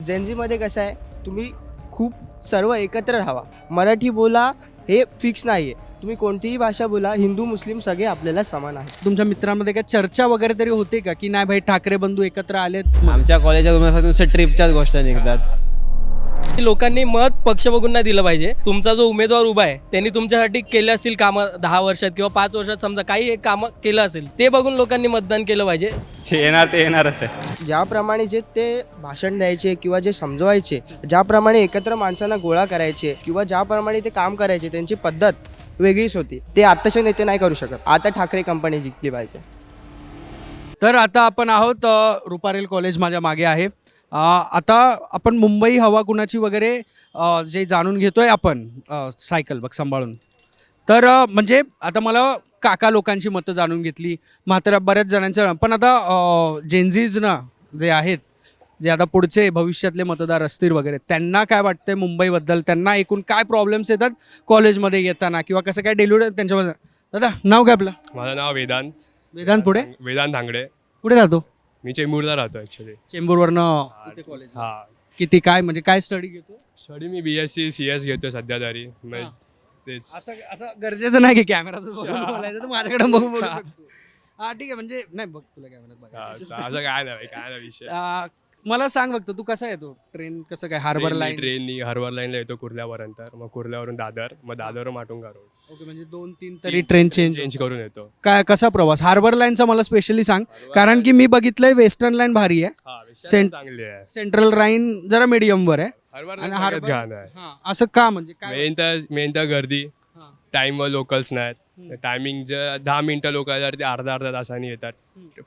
जेनझीमध्ये कसं आहे, तुम्ही खूप सर्व एकत्र राहावा. मराठी बोला हे फिक्स नाही आहे. तुम्ही कोणतीही भाषा बोला, हिंदू मुस्लिम सगळे आपल्याला समान आहेत. तुमच्या मित्रांमध्ये काय चर्चा वगैरे तरी होते का, की नाही भाई ठाकरे बंधू एकत्र आलेत? आमच्या कॉलेजात नुसतं ट्रिपच्याच गोष्टी निघतात. लोकांनी मत पक्ष बघून नाही दिलं पाहिजे. तुमचा जो उमेदवार उभा आहे त्यांनी तुमच्यासाठी केले असतील कामं 10 वर्षात किंवा 5 वर्षात समजा काही एक कामं केलं असेल ते बघून लोकांनी मतदान केलं पाहिजे. जे येणार ते येणारच आहे. ज्याप्रमाणे जे ते भाषण द्यायचे किंवा जे समजवायचे, ज्याप्रमाणे एकत्र माणसांना गोळा करायचे किंवा ज्याप्रमाणे ते काम करायचे, त्यांची पद्धत वेगळीच होती. ते आत्ताचे नेते नाही करू शकत. आता ठाकरे कंपनी जिंकली पाहिजे. तर आता आपण आहोत रुपारेल कॉलेज माझ्या मागे आहे. आता आपण मुंबई हवा कुणाची वगैरे जे जाणून घेतोय आपण सायकल बघ सांभाळून. तर म्हणजे आता मला काका लोकांची मतं जाणून घेतली, मात्र बऱ्याच जणांचं. पण आता जेनझीज ना जे आहेत, जे आता पुढचे भविष्यातले मतदार असतील वगैरे, त्यांना काय वाटतंय मुंबईबद्दल, त्यांना एकूण काय प्रॉब्लेम्स येतात कॉलेजमध्ये येताना किंवा कसं काय डेली त्यांच्याबद्दल. दादा नाव काय आपलं? माझं नाव वेदांत वेदांत. पुढे वेदांत धांगडे. कुठे राहतो? मी चेंबूरला राहतो ॲक्च्युली. चेंबूरवरनं इथे कॉलेज. हा, किती काय म्हणजे काय स्टडी घेतो? स्टडी मी BSc CS घेतो सध्या तरी. हा. तेच असं असं गरजेचं नाही की कॅमेराचं बोलायचं, तर माझ्याकडे बघू बोलू शकतो. हा ठीक आहे, म्हणजे नाही बघ तुला कॅमेरात हा, बघायचं. असं काय नाही काय नाही विषय. मला सांग फक्त तू कसा येतो ट्रेन, कसं काय हार्बर लाईन? ट्रेननी हार्बर लाईनला येतो कुर्ल्यापर्यंत, मग कुर्ल्यावरून दादर, मग दादरवरून माटुंगा रोड. ओके, म्हणजे 2-3 तरी ट्रेन चेंज करून येतो. काय कसा प्रवास हार्बर लाईनचा मला स्पेशली सांग, कारण की मी बघितलंय वेस्टर्न लाईन भारी आहे, हा, सेंट- चांगली आहे. सेंट्रल लाईन जरा मीडियम वर आहे. हार्बर आणि लाईन हार्बर घाण आहे. हा, असं का म्हणजे काय? मेन तर गर्दी, हा. टाईमवर लोकल्स नाहीत. टायमिंग जर 10 मिनटं लोक आल्यावर ते अर्धा तासांनी येतात.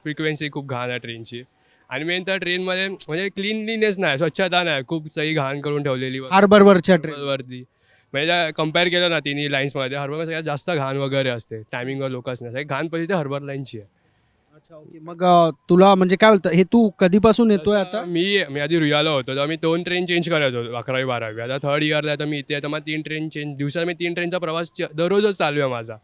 फ्रिक्वेन्सी खूप घाण आहे ट्रेनची. आणि मेन तर ट्रेनमध्ये म्हणजे क्लीनलीनेस नाही, स्वच्छता नाही, खूप सगळी घाण करून ठेवलेली हार्बरवरच्या ट्रेन. वरती. म्हणजे कम्पेअर केलं ना तिन्ही लाईन्समध्ये, हार्बरमध्ये सगळ्यात जास्त घाण वगैरे असते. टायमिंगवर लोकच नाही, सगळी घाण परिस्थिती हार्बर लाईनची आहे. अच्छा ओके. मग तुला म्हणजे काय बोलतं, हे तू कधीपासून येतोय आता? मी आधी रुयाला होतो तेव्हा मी 2 ट्रेन चेंज करायचो 11वी 12वी. आता 3rd इयरला तर मी इथे तर मग 3 ट्रेन चेंज, दिवसाला मी 3 ट्रेनचा प्रवास दररोजच चालू आहे माझा.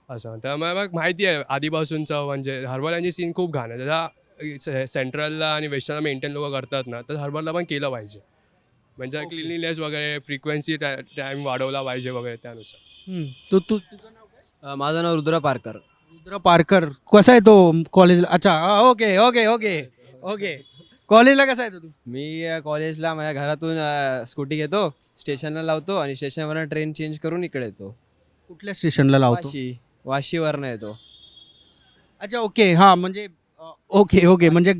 असं त्यामुळे मग माहिती आहे आधीपासूनचं, म्हणजे हार्बर लाईनची सीन खूप घाण आहे. त्याचा सेंट्रलला आणि वेस्टर्नला मेंटेन लोक करतात ना, तर हार्बरला पण केलं पाहिजे. म्हणजे क्लिनलीनेस वगैरे, फ्रिक्वेन्सी टाईम वाढवला पाहिजे वगैरे त्यानुसार. तू तुझं नाव काय? माझं नाव रुद्र पारकर. रुद्र पारकर. कसा आहे तो कॉलेजला? अच्छा ओके ओके ओके ओके. कॉलेजला कसा आहे तू? मी कॉलेजला माझ्या घरातून स्कूटी घेतो, स्टेशनला लावतो आणि स्टेशनवरून ट्रेन चेंज करून इकडे येतो. कुठल्या स्टेशनला लावतो? वाशीवरनं येतो. अच्छा ओके. हा म्हणजे ओके ओके, म्हणजे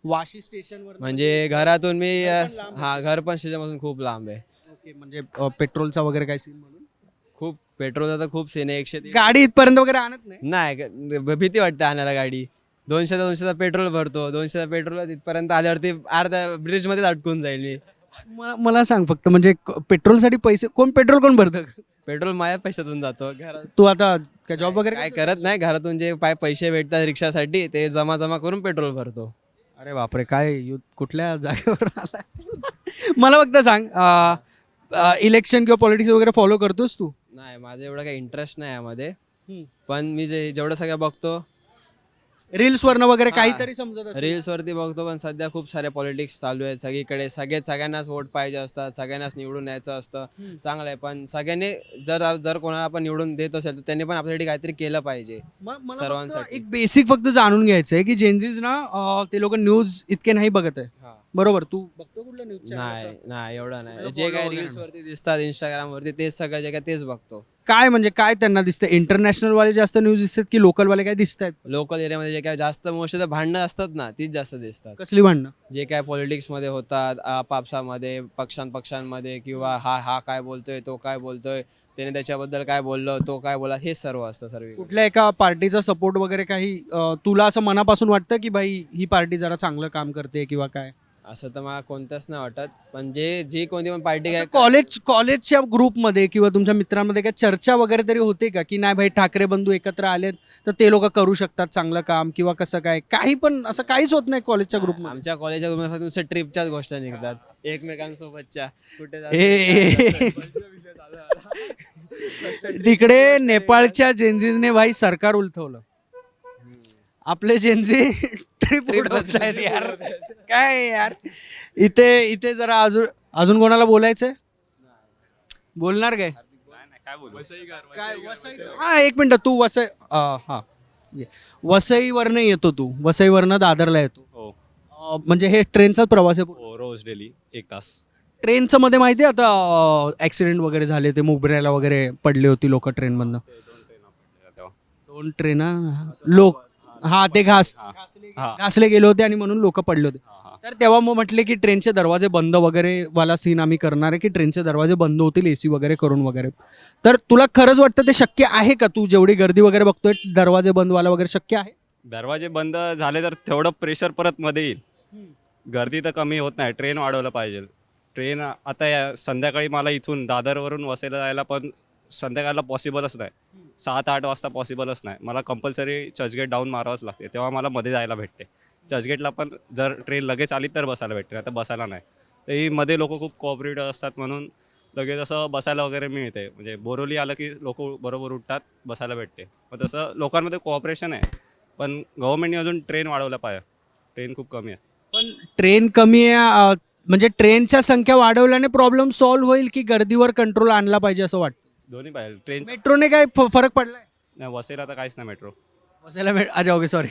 वाशी स्टेशनवर. म्हणजे घरातून मी घर पण लांब आहे हा, घर पण स्टेशनपासून खूप लांब आहे. ओके, म्हणजे पेट्रोलचा वगैरे काय सीन म्हणून खूप पेट्रोलचा तर खूप सीन आहे. 130 गाडी इथपर्यंत वगैरे आणत नाही? नाही, भीती वाटते आणायला गाडी. 200चा पेट्रोल भरतो, 200चा पेट्रोल तिथपर्यंत आल्यावरती अर्धा ब्रिजमध्येच अटकून जाईल मी. मला सांग फक्त, म्हणजे पेट्रोलसाठी पैसे पेट्रोल कोण भरतं? पेट्रोल माझ्या पैशातून जातो. घरात तू आता काय जॉब वगैरे काय करतोस? करत नाही, घरातून जे पैसे भेटतात रिक्षासाठी ते जमा करून पेट्रोल भरतो. अरे बापरे, काय युथ कुठल्या जागेवर आला? मला फक्त सांग, इलेक्शन किंवा पॉलिटिक्स वगैरे फॉलो करतोस तू? नाही, माझं एवढं काही इंटरेस्ट नाही यामध्ये. हम्म. पण मी जेवढं सगळं बघतो रील्स वरनं वगैरे हा. काहीतरी समजत असेल. रील्स वरती बघतो, पण सध्या खूप सारे पॉलिटिक्स चालू आहेत सगळीकडे. सगळ्यांनाच वोट पाहिजे असतात, सगळ्यांनाच निवडून यायचं असतं. चांगलं आहे, पण सगळ्यांनी जर कोणाला आपण निवडून देत असेल तर त्यांनी पण आपल्यासाठी काहीतरी केलं पाहिजे. मला फक्त सर्वांसाठी. एक बेसिक फक्त जाणून घ्यायचं आहे की जेनझीज ना ते लोक न्यूज इतके नाही बघत आहे. बरोबर? तू बघतो कुठलं न्यूज? नाही एवढं नाही. मला जे follow काही वगैरे रील्स वरती दिसतात, इंस्टाग्राम वरती, तेच सगळं जे काय तेच बघतो. काय म्हणजे काय त्यांना दिसतं? इंटरनॅशनल वाले जास्त न्यूज दिसतात की लोकल वाले काय दिसत आहेत? लोकल एरियामध्ये जे काय जास्त मोस्ट भांडणं असतात ना, तीच जास्त दिसतात. कसली भांडणं? जे काय पॉलिटिक्समध्ये होतात, आपापसामध्ये, पक्षांमध्ये, किंवा हा काय बोलतोय, तो काय बोलतोय, त्याने त्याच्याबद्दल काय बोललं, तो काय बोला, हेच सर्व असतं सर्व. कुठल्या एका पार्टीचा सपोर्ट वगैरे काही तुला असं मनापासून वाटतं की भाई ही पार्टी जरा चांगलं काम करते किंवा काय? असं तर मला कोणतंच नाही वाटत, पण जे कोणती पण पार्टी काय कॉलेजच्या ग्रुपमध्ये किंवा तुमच्या मित्रांमध्ये काय चर्चा वगैरे तरी होते का, की नाही भाई ठाकरे बंधू एकत्र आलेत तर ते लोक करू शकतात चांगलं काम किंवा कसं काय? काही पण असं काहीच होत नाही कॉलेजच्या ग्रुपमध्ये? आमच्या कॉलेजच्या ग्रुपमध्ये नुसतं ट्रिपच्याच गोष्टी निघतात, एकमेकांसोबतच्या. कुठे तिकडे नेपाळच्या जेनझीजने भाई सरकार उलथवलं. आपले जेनजी ट्रिप उडवत आहेत यार. काय यार, इथे जरा अजून कोणाला बोलायचंय? बोलणार काय? काय हा, एक मिनिट. तू हा वसईवरनं येतो, तू वसईवरनं दादरला येतो. म्हणजे हे ट्रेनचाच प्रवास आहे पूर्ण? हो, रोज डेली 1 तास. ट्रेनचं मध्ये माहिती आहे आता ऍक्सिडेंट वगैरे झाले, ते मुंबईला वगैरे पडली होती लोक ट्रेनमधनं. 2 ट्रेन लोक, हा ते घासले गेले होते आणि म्हणून लोक पडले होते. तर तेव्हा मग म्हटले की ट्रेनचे दरवाजे बंद वगैरे वाला सीन आम्ही करणार आहे, की ट्रेनचे दरवाजे बंद होतील AC वगैरे करून वगैरे. तर तुला खरंच वाटतं ते शक्य आहे का? तू जेवढी गर्दी वगैरे बघतोय, दरवाजे बंद व्हायला वगैरे शक्य आहे? दरवाजे बंद झाले तर तेवढं प्रेशर परत मध्ये येईल. गर्दी तर कमी होत नाही. ट्रेन वाढवलं पाहिजे. ट्रेन आता संध्याकाळी मला इथून दादरवरून वसईला जायला पण संध्याकाळला पॉसिबलच नाही. 7-8 वाजता पॉसिबलच नाही. मला कंपल्सरी चर्चगेट डाऊन मारावंच लागते, तेव्हा मला मध्ये जायला भेटते. चर्चगेटला पण जर ट्रेन लगेच आली तर बसायला भेटते, नाही तर बसायला नाही. तर ही मध्ये लोक खूप कोऑपरेटिव्ह असतात म्हणून लगेच असं बसायला वगैरे मिळते. म्हणजे बोरिवली आलं की लोक बरोबर उठतात, बसायला भेटते. मग तसं लोकांमध्ये कोऑपरेशन आहे, पण गव्हर्नमेंटने अजून ट्रेन वाढवलं पाहिजे. ट्रेन खूप कमी आहे. पण ट्रेन कमी आहे, म्हणजे ट्रेनच्या संख्या वाढवल्याने प्रॉब्लेम सॉल्व्ह होईल की गर्दीवर कंट्रोल आणला पाहिजे असं वाटतं? दोन्ही पाहिजे. ट्रेन मेट्रोने काय फरक पडलाय? नाही, वसईला तर काहीच नाही मेट्रो. बसायला अच्छा ओके, सॉरी.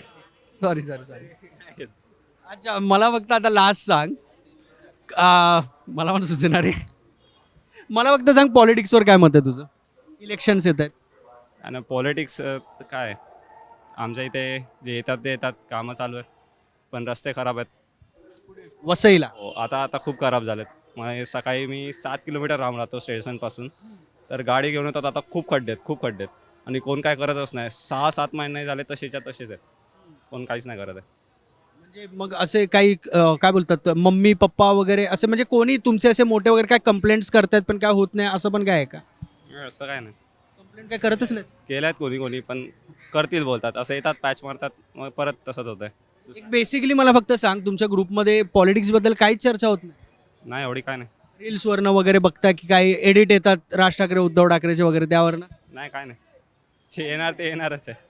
अच्छा, मला फक्त आता लास्ट सांग, मला पण सुचणार आहे. मला फक्त सांग, पॉलिटिक्सवर काय मत आहे तुझं? इलेक्शन्स येत आहेत. आणि पॉलिटिक्स काय, आमच्या इथे जे येतात ते येतात, कामं चालू आहेत, पण रस्ते खराब आहेत. वसईला हो, आता खूप खराब झालेत. म्हणजे सकाळी मी 7 किलोमीटर लांब राहतो स्टेशनपासून, तर गाडी घेऊन येतात, आता खूप खड्डे आहेत. आणि कोण काय करतच नाही. 6-7 महिने झाले तसेच्या तसेच आहेत. कोण काहीच नाही करत आहे. म्हणजे मग असे काही काय बोलतात, मम्मी पप्पा वगैरे असे, म्हणजे कोणी तुमचे असे मोठे वगैरे काय कंप्लेंट्स करतात पण काय होत नाही, असं पण काय आहे का? असं काय नाही. कंप्लेंट काय करतच नाही? केल्यात कोणी पण करतील बोलतात, असं येतात पॅच मारतात, मग परत तसंच होतंय. एक बेसिकली मला फक्त सांग, तुमच्या ग्रुपमध्ये पॉलिटिक्सबद्दल काहीच चर्चा होत नाही? नाही, एवढी काय नाही. रील्सवरनं वगैरे बघता की काही एडिट येतात राज ठाकरे उद्धव ठाकरेचे वगैरे, त्यावरनं? नाही, काय नाही. जे येणार ते येणारच आहे.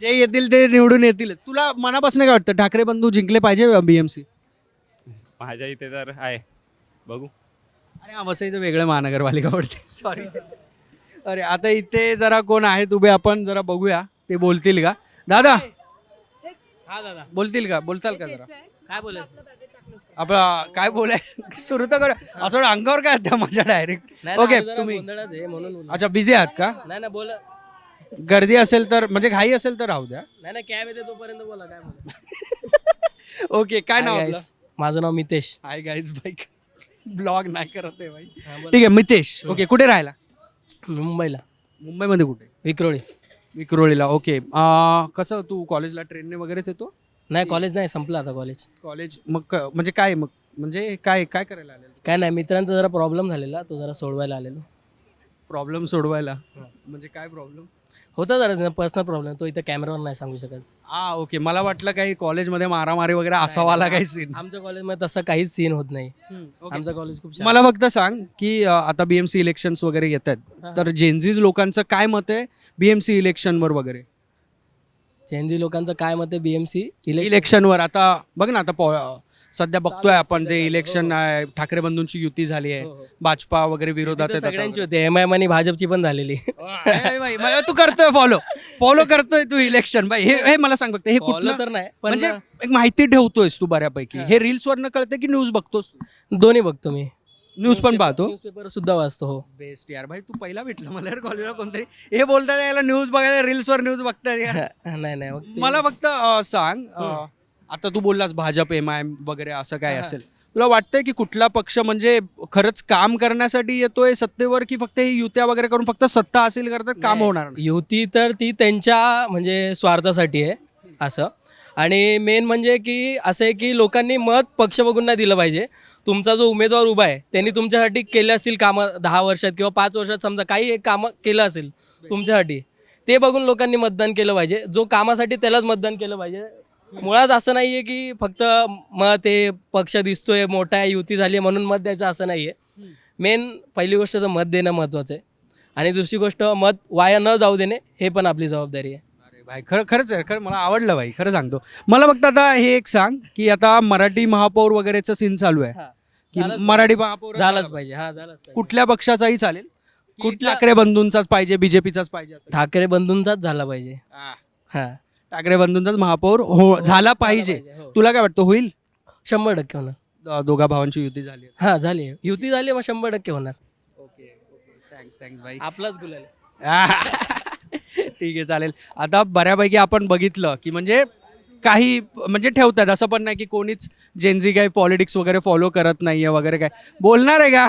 जे येतील ते निवडून येतील. तुला मनापासून काय वाटतं, ठाकरे बंधू जिंकले पाहिजे BMC? माझ्या इथे तर आहे, बघू. अरे हा, वसईचं वेगळं महानगरपालिका पडते, सॉरी. अरे आता इथे जरा कोण आहेत उभे, आपण जरा बघूया ते बोलतील का. दादा हा दादा, बोलताल का जरा? काय बोलायचं? आपला काय बोलायचं सुरू तर करू. असं अंगावर काय त्या माझ्या डायरेक्ट. ओके, तुम्ही म्हणून अच्छा बिझी आहात का? नाही बोला. गर्दी असेल तर, म्हणजे घाई असेल तर राहू द्या. नाही कॅब येते तोपर्यंत बोला, काय बोला. ओके, काय नाव आपलं? माझं नाव Mitesh. Hi guys, bike blog नाही करत आहे भाई. हा, बोला. ठीक आहे, मितेश. ओके, कुठे राहिला? मुंबईला, मुंबईमध्ये कुठे? विक्रोळी. विक्रोळीला. ओके, कसं तू कॉलेजला ट्रेनने वगैरेच येतो? नाही, कॉलेज नाही, संपलं आता कॉलेज. मग म्हणजे काय, म्हणजे काय करायला आलेलं? काय नाही, मित्रांचा जरा प्रॉब्लेम झालेला, तो जरा सोडवायला आलेलो. प्रॉब्लेम सोडवायला? म्हणजे काय प्रॉब्लेम होता? जरा पर्सनल प्रॉब्लेम, तो इथं कॅमेरावर नाही सांगू शकत. ओके, मला वाटलं काही कॉलेजमध्ये मारामारी वगैरे असावाला काही सीन. आमच्या कॉलेजमध्ये तसं काहीच सीन होत नाही. आमचं कॉलेज खूप छान. मला फक्त सांग की आता BMC इलेक्शन्स वगैरे येत आहेत, तर जेनझीज लोकांचं काय मत आहे BMC इलेक्शनवर वगैरे? जेनजी लोकांचं काय मत आहे BMC इलेक्शनवर? आता बघ ना, आता सध्या बघतोय आपण जे इलेक्शन आहे, ठाकरे बंधूंची युती झाली आहे, भाजपा वगैरे विरोधात आहेत. सगळ्यांची होते, MIM आणि भाजपची पण झालेली. तू करतोय फॉलो करतोय तू इलेक्शन भाई. हे मला सांग फक्त, हे कुठलं तर नाही, पण म्हणजे एक माहिती ठेवतोयस तू बऱ्यापैकी? हे रील्स वरनं कळतं की न्यूज बघतोस? दोन्ही बघतो मी. न्यूज पण पाहतो? न्यूजपेपर सुद्धा वाचतो. हो, बेस्ट यार भाई, तू पहिला भेटला मला यार कॉलेजला कोणतरी. हे बोलतात याला न्यूज बघायला, रील्स वर न्यूज बघतात यार. नाही मग मला फक्त सांग, आता तू बोललास भाजप MIM वगैरे असं काय असेल, तुला वाटतंय की कुठला पक्ष म्हणजे खरंच काम करण्यासाठी येतोय सत्तेवर, की फक्त हे युत्या वगैरे करून फक्त सत्ता हासिल करतात, काम होणार नाही? युती तर ती त्यांच्या म्हणजे स्वार्थासाठी आहे असं. आणि मेन म्हणजे की असं आहे की लोकांनी मत पक्ष बघून नाही दिलं पाहिजे. तुमचा जो उमेदवार उभा आहे त्यांनी तुमच्यासाठी केले असतील कामं 10 वर्षात किंवा 5 वर्षात, समजा काही एक कामं केलं असेल तुमच्यासाठी, ते बघून लोकांनी मतदान केलं पाहिजे. जो कामासाठी त्यालाच मतदान केलं पाहिजे. मुळात असं नाही आहे की फक्त मत हे पक्ष दिसतोय मोठा आहे, युती झाली आहे म्हणून मत द्यायचं, असं नाही आहे. मेन पहिली गोष्ट तर मत देणं महत्त्वाचं आहे, आणि दुसरी गोष्ट मत वाया न जाऊ देणे हे पण आपली जबाबदारी आहे. भाई खरंच आहे, खरं मला आवडलं भाई, खरं सांगतो. मला फक्त आता हे एक सांग की आता मराठी महापौर वगैरेचं सीन चालू आहे हा. की झालंच मराठी महापौर झालंच पाहिजे, हा झालंच पाहिजे. कुठल्या पक्षाचाही चालेल, कुठल्या- ठाकरे बंधूंचाच पाहिजे, बीजेपीचाच पाहिजे असं? ठाकरे बंधूंचाच झाला पाहिजे. हा, ठाकरे बंधूंचाच महापौर झाला पाहिजे. हो. तुला काय वाटतं, होईल? 100% होणार. दोघा भावांची युती झाली. हा, झाली युती झाली, मग 100% होणार. ओके थँक्स भाई. आपलाच गुलाल. ठीक आहे, चालेल. आता बऱ्यापैकी आपण बघितलं की म्हणजे काही म्हणजे ठेवतात, असं पण नाही की कोणीच जेनझी काही पॉलिटिक्स वगैरे फॉलो करत नाहीये वगैरे. काय बोलणार आहे का?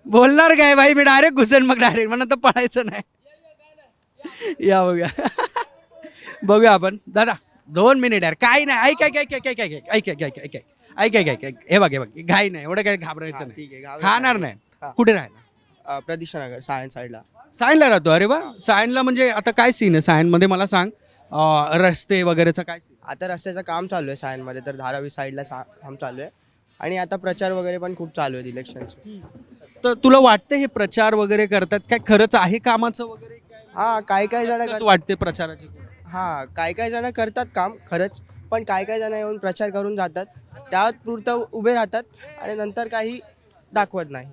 बोलणार काय भाई? मी डायरेक्ट घुसेन मग डायरेक्ट, म्हणून तर पळायचं नाही. या बघूया. बघूया आपण. दादा 2 मिनिट यार, काही नाही. ऐक. हे बघ घाई नाही, एवढं काय घाबरायचं नाही. ठीक आहे. खाणार नाही. हा. कुठे राहिला? प्रदीक्षानगर सायन्स साईडला. सायनला राहतो. अरे वा, सायनला म्हणजे आता काय सीन आहे सायनमध्ये मला सांग. रस्ते वगैरेचं काय सीन? आता रस्त्याचं काम चालू आहे सायनमध्ये, तर धारावी साईडला काम चालू आहे. आणि आता प्रचार वगैरे पण खूप चालू आहेत इलेक्शनचे. तर तुला वाटतं हे प्रचार वगैरे करतात काय खरंच आहे कामाचं वगैरे काय? हा, काय जण खरंच वाटते प्रचाराची? हा, काय जण करतात काम खरंच, पण काय जण येऊन प्रचार करून जातात, त्यापुरतं उभे राहतात आणि नंतर काही दाखवत नाही.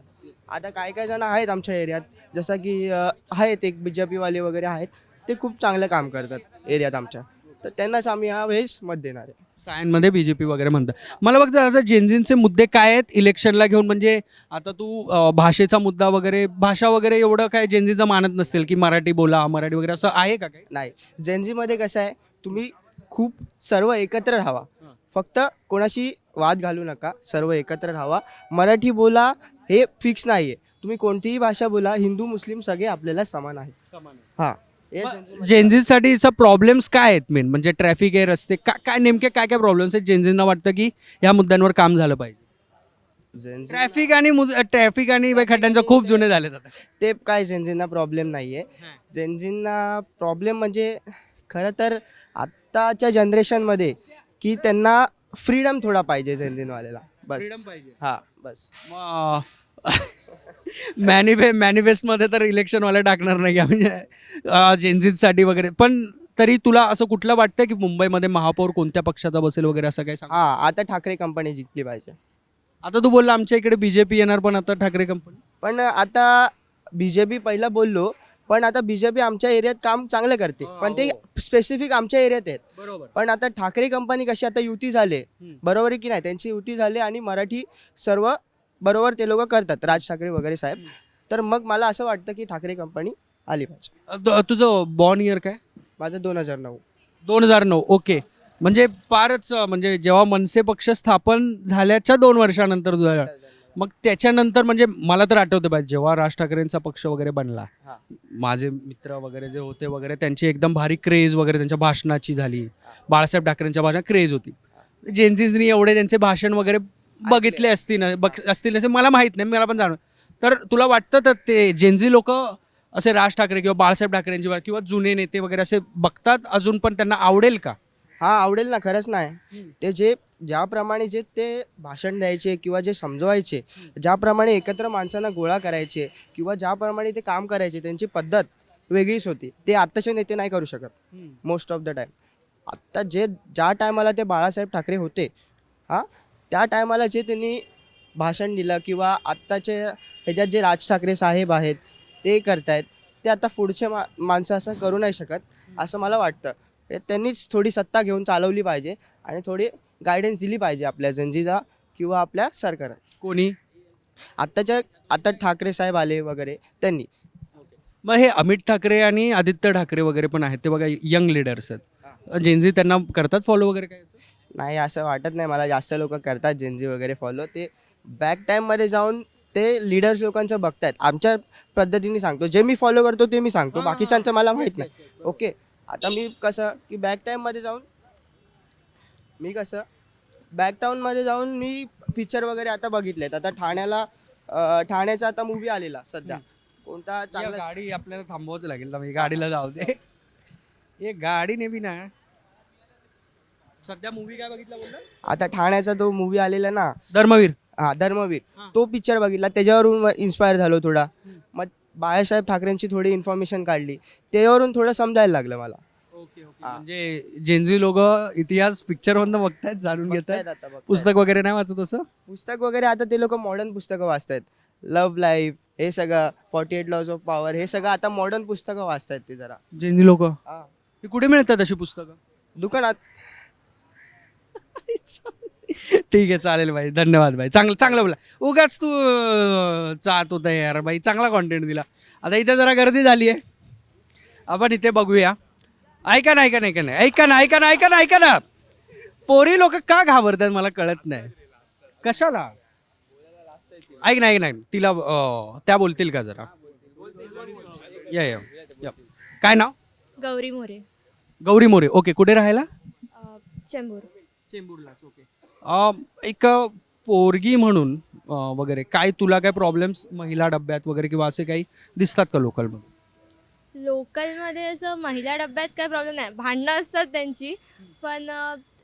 आता काय जण आहेत आमच्या एरियात, जसं की आहेत एक BJP वाले वगैरे आहेत, ते खूप चांगलं काम करतात एरियात आमच्या, तर त्यांनाच आम्ही ह्या वेळेस मत देणार आहे. सायनमध्ये BJP वगैरे म्हणतं. मला बघतं आता जेनझींचे मुद्दे काय आहेत इलेक्शनला घेऊन, म्हणजे आता तू भाषेचा मुद्दा वगैरे, भाषा वगैरे एवढं काय जेनझीचं मानत नसतील की मराठी बोला, मराठी वगैरे असं आहे का काही? नाही, जेनझीमध्ये कसं आहे, तुम्ही खूप सर्व एकत्र राहावा, फक्त कोणाशी वाद घालू नका, सर्व एकत्र राहावा. मराठी बोला हे फिक्स नाही आहे, तुम्ही कोणतीही भाषा बोला, हिंदू मुस्लिम सगळे आपल्याला समान आहेत. हां, हे जेनझीसाठीचा प्रॉब्लेम्स काय आहेत मेन, म्हणजे ट्रॅफिक आहे, रस्ते, काय नेमके काय प्रॉब्लेम्स आहेत जेनझींना वाटतं की ह्या मुद्द्यांवर काम झालं पाहिजे? ट्रॅफिक आणि खड्ड्यांचं खूप जुने झाले आता. ते काय जेनझींना प्रॉब्लेम नाही आहे. जेनझींना प्रॉब्लेम म्हणजे खरं तर आत्ताच्या जनरेशनमध्ये की त्यांना फ्रीडम थोडा पाहिजे जेनझीनवाल्याला, बस. पाहिजे. हां, बस. मॅनिफेस्टमध्ये तर इलेक्शनवाले टाकणार नाही का म्हणजे जेनझीसाठी वगैरे, पण तरी तुला असं कुठलं वाटतं की मुंबईमध्ये महापौर कोणत्या पक्षाचा बसेल वगैरे असं काय सांग? हां, आता ठाकरे कंपनी जिंकली पाहिजे. आता तू बोलला आमच्या इकडे BJP येणार, पण आता ठाकरे कंपनी. पण आता BJP पहिला बोललो, पण आता BJP आमच्या एरियात काम चांगलं करते, पण ते स्पेसिफिक आमच्या एरियात आहेत. बरोबर. पण आता ठाकरे कंपनी कशी आता युती झाले, बरोबर आहे की नाही, त्यांची युती झाली आणि मराठी सर्व बरोबर ते लोक करतात, राज ठाकरे वगैरे साहेब. तर मग मला असं वाटतं की ठाकरे कंपनी आली पाहिजे. तुझं बॉर्न इयर काय? माझं 2009. 2009. ओके, म्हणजे फारच म्हणजे जेव्हा मनसे पक्ष स्थापन झाल्याच्या 2 वर्षानंतर तुझा, मग त्याच्यानंतर म्हणजे मला तर आठवतं पाहिजे जेव्हा राज ठाकरेंचा पक्ष वगैरे बनला, माझे मित्र वगैरे जे होते वगैरे त्यांची एकदम भारी क्रेज वगैरे त्यांच्या भाषणाची झाली. बाळासाहेब ठाकरेंच्या भाषण क्रेज होती. जेनझीजनी एवढे त्यांचे भाषण वगैरे बघितले असतील असे मला माहीत नाही, मला पण जाणवं. तर तुला वाटतं तर ते जेनझी लोक असे राज ठाकरे किंवा बाळासाहेब ठाकरेंची किंवा जुने नेते वगैरे असे बघतात अजून, पण त्यांना आवडेल का? हां, आवडेल ना, खरंच नाही. ते ज्याप्रमाणे ते भाषण द्यायचे किंवा जे समजवायचे, ज्याप्रमाणे एकत्र माणसांना गोळा करायचे किंवा ज्याप्रमाणे ते काम करायचे, त्यांची पद्धत वेगळीच होती. ते आत्ताचे नेते नाही करू शकत मोस्ट ऑफ द टाईम. आत्ता ज्या टायमाला ते बाळासाहेब ठाकरे होते, हां, त्या टायमाला जे त्यांनी भाषण दिलं किंवा आत्ताचे ह्याच्यात जे राज ठाकरे साहेब आहेत ते करतायत, ते आता पुढचे माणसं असं करू नाही शकत असं मला वाटतं. त्यांनीच थोडी सत्ता घेऊन चालवली पाहिजे आणि थोडी गायडन्स दिली पाहिजे आपल्या जनजीचा किंवा आपल्या सरकार. कोणी? आता ठाकरे साहेब आले वगैरे त्यांनी. मग हे अमित ठाकरे आणि आदित्य ठाकरे वगैरे पण आहेत, ते बघा यंग लिडर्स आहेत. जेनझी त्यांना करतात फॉलो वगैरे काय? नाही, असं वाटत नाही मला जास्त लोक करतात जेनजी वगैरे फॉलो. ते बॅक टाईममध्ये जाऊन ते लीडर्स लोकांचं बघतायत. आमच्या पद्धतीने सांगतो, जे मी फॉलो करतो ते मी सांगतो, बाकीच्यांचं मला माहीत नाही. ओके, आता मी कसं की बॅक टाईममध्ये जाऊन मी पिक्चर वगैरे आता बघितलेत. आता ठाण्याचा आता मूवी आलेला सध्या कोणता चांगला. गाडी आपल्याला थांबवाच लागेल, गाडीला जाऊ दे. एक गाडी नेवी ना. सध्या मूवी काय बघितला बोलला? आता ठाण्याचा तो मूवी आलेला ना, धर्मवीर. हा, धर्मवीर. तो पिक्चर बघितला, त्याच्यावरून इन्स्पायर झालो थोडा. मग बाळासाहेब ठाकरेंची थोडी इन्फॉर्मेशन काढली, त्याच्यावरून थोडं समजायला लागलं मला. हा. म्हणजे जेनझी लोक इतिहास पिक्चरमधनं बघतायत, जाणून घेतात. बघतायत आता, बघतायत. पुस्तक वगैरे नाही वाचत असं? पुस्तक वगैरे आता ते लोक मॉडर्न पुस्तकं वाचतायत. लव्ह लाईफ हे सगळं 48 लॉज ऑफ पॉवर हे सगळं आता मॉडर्न पुस्तकं वाचतायत ते जरा. जेनझी लोक हा. कुठे मिळतात अशी पुस्तकं? दुकानात. ठीक आहे, चालेल भाई, धन्यवाद भाई. चांगलं बोला. उगाच तू चाहत होता यार भाई, चांगला कॉन्टेंट दिला. आता इथे जरा गर्दी झाली आहे, आपण इथे बघूया. ऐका ना. पोरी लोक का घाबरतात मला कळत नाही, कशाला? ऐक ना तिला त्या बोलतील का जरा? या. काय नाव? गौरी मोरे. गौरी मोरे. ओके, कुठे राहायला? चेंबूर. चेंबूरलाच. ओके. एक पोरगी म्हणून वगैरे काय तुला काय प्रॉब्लेम्स महिला डब्यात वगैरे किंवा असे काही दिसतात का लोकलमध्ये? लोकलमध्ये असं महिला डब्यात काय प्रॉब्लेम नाही, भांडणं असतात त्यांची, पण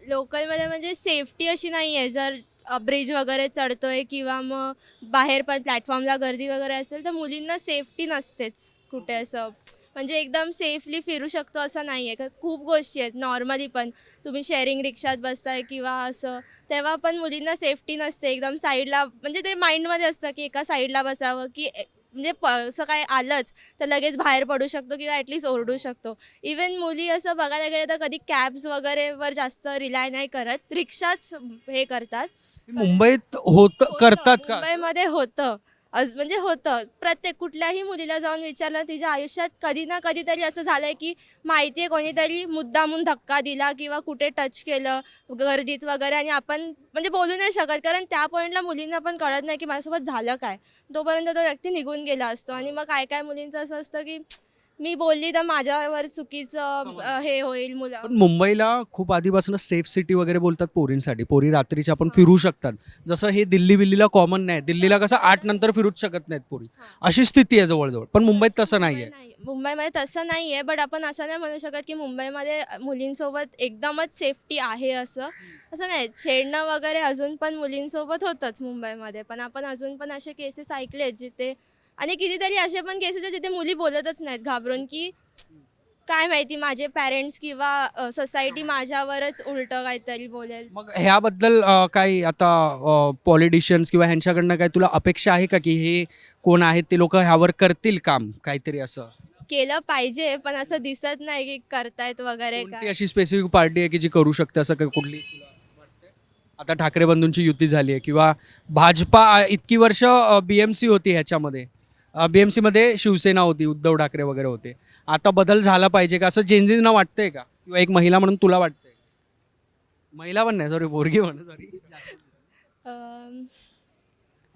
लोकलमध्ये म्हणजे सेफ्टी अशी नाही आहे. जर ब्रिज वगैरे चढतोय किंवा मग बाहेर पण प्लॅटफॉर्मला गर्दी वगैरे असेल तर मुलींना सेफ्टी नसतेच कुठे असं, म्हणजे एकदम सेफली फिरू शकतो असं नाही आहे. खूप गोष्टी आहेत नॉर्मली, पण तुम्ही शेअरिंग रिक्षात बसताय किंवा असं, तेव्हा पण मुलींना सेफ्टी नसते. एकदम साईडला, म्हणजे ते माइंडमध्ये असतं की एका साईडला बसावं, की म्हणजे असं काय आलंच तर लगेच बाहेर पडू शकतो किंवा ॲटलिस्ट ओरडू शकतो. इवन मुली असं बघायला गेलं तर कधी कॅब्स वगैरेवर जास्त रिलाय नाही करत, रिक्षाच हे करतात. मुंबईत होतं, करतात का? मुंबईमध्ये होतं, म्हणजे होतं. प्रत्येक कुठल्याही मुलीला जाऊन विचारलं, तिच्या आयुष्यात कधी ना कधीतरी असं झालंय की माहिती आहे कोणीतरी मुद्दामून धक्का दिला किंवा कुठे टच केलं गर्दीत वगैरे, आणि आपण म्हणजे बोलू नाही शकत, कारण त्या पॉईंटला मुलींना पण कळत नाही की माझ्यासोबत झालं काय, तोपर्यंत तो व्यक्ती निघून गेला असतो. आणि मग काय मुलींचं असं असतं की मी बोलली तर माझ्यावर चुकीचं हे होईल. मुलं पण मुंबईला खूप आधीपासून सेफ सिटी वगैरे बोलतात पोरींसाठी. पोरी रात्रीच्या आपण फिरू शकतात, जसं हे बिल्लीला कॉमन नाही. दिल्लीला कसं 8 नंतर फिरूच शकत नाहीत पोरी, अशी स्थिती आहे जवळजवळ. पण मुंबईत तसं नाहीये. मुंबईमध्ये तसं नाही आहे, बट आपण असं नाही म्हणू शकत की मुंबईमध्ये मुलींसोबत एकदमच सेफ्टी आहे असं नाही. छेडणं वगैरे अजून पण मुलींसोबत होतंच मुंबईमध्ये, पण आपण अजून पण असे केसेस ऐकलेत जिथे, आणि कितीतरी असे पण केसेस आहेत जिथे मुली बोलतच नाहीत घाबरून, की काय माहिती माझे पॅरेंट्स किंवा सोसायटी माझ्यावरच उलटं काहीतरी बोलेल. मग ह्याबद्दल काही आता पॉलिटिशियन्स किंवा ह्यांच्याकडनं काही तुला अपेक्षा आहे का की हे कोण आहेत ते लोक ह्यावर करतील काम काहीतरी असं? केलं पाहिजे, पण असं दिसत नाही की करतायत वगैरे कोणती काय. अशी स्पेसिफिक पार्टी आहे की जी करू शकते असं काही कुठली तुला वाटतंय? आता ठाकरे बंधूंची युती झाली आहे किंवा भाजपा इतकी वर्ष BMC होती, ह्याच्यामध्ये BMC मध्ये शिवसेना होती, उद्धव ठाकरे वगैरे होते. आता बदल झाला पाहिजे का असं जेनझींना वाटतंय का? किंवा एक महिला म्हणून तुला वाटतंय? महिला पण नाही, सॉरी, पोरगी म्हण, सॉरी.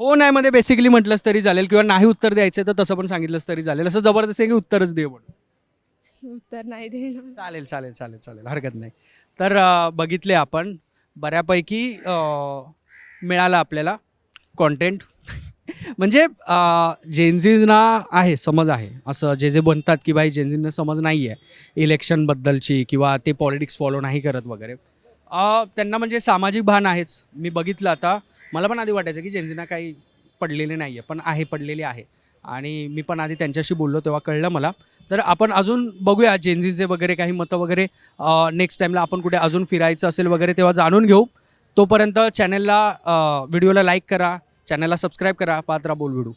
हो नाही मध्ये बेसिकली म्हटलंस तरी चालेल, किंवा नाही उत्तर द्यायचं तर तसं पण सांगितलंस तरी चालेल. असं जबरदस्त आहे की उत्तरच दे म्हणून. उत्तर नाही देणं. चालेल, हरकत नाही. तर बघितले आपण, बऱ्यापैकी मिळालं आपल्याला कॉन्टेंट. म्हणजे जेनझींना आहे, समज आहे, असं जे म्हणतात की भाई जेनझींना समज नाही आहे इलेक्शनबद्दलची किंवा ते पॉलिटिक्स फॉलो नाही करत वगैरे, त्यांना म्हणजे सामाजिक भान आहेच. मी बघितलं, आता मला पण आधी वाटायचं की जेनझींना काही पडलेले नाही आहे, पण पडलेले आहे. आणि मी पण आधी त्यांच्याशी बोललो तेव्हा कळलं मला. तर आपण अजून बघूया जेनझीचे वगैरे काही मतं वगैरे. नेक्स्ट टाईमला आपण कुठे अजून फिरायचं असेल वगैरे तेव्हा जाणून घेऊ. तोपर्यंत चॅनलला व्हिडिओला लाईक करा, चॅनलला सबस्क्राईब करा, पाहत राहा बोल व्हिडिओ.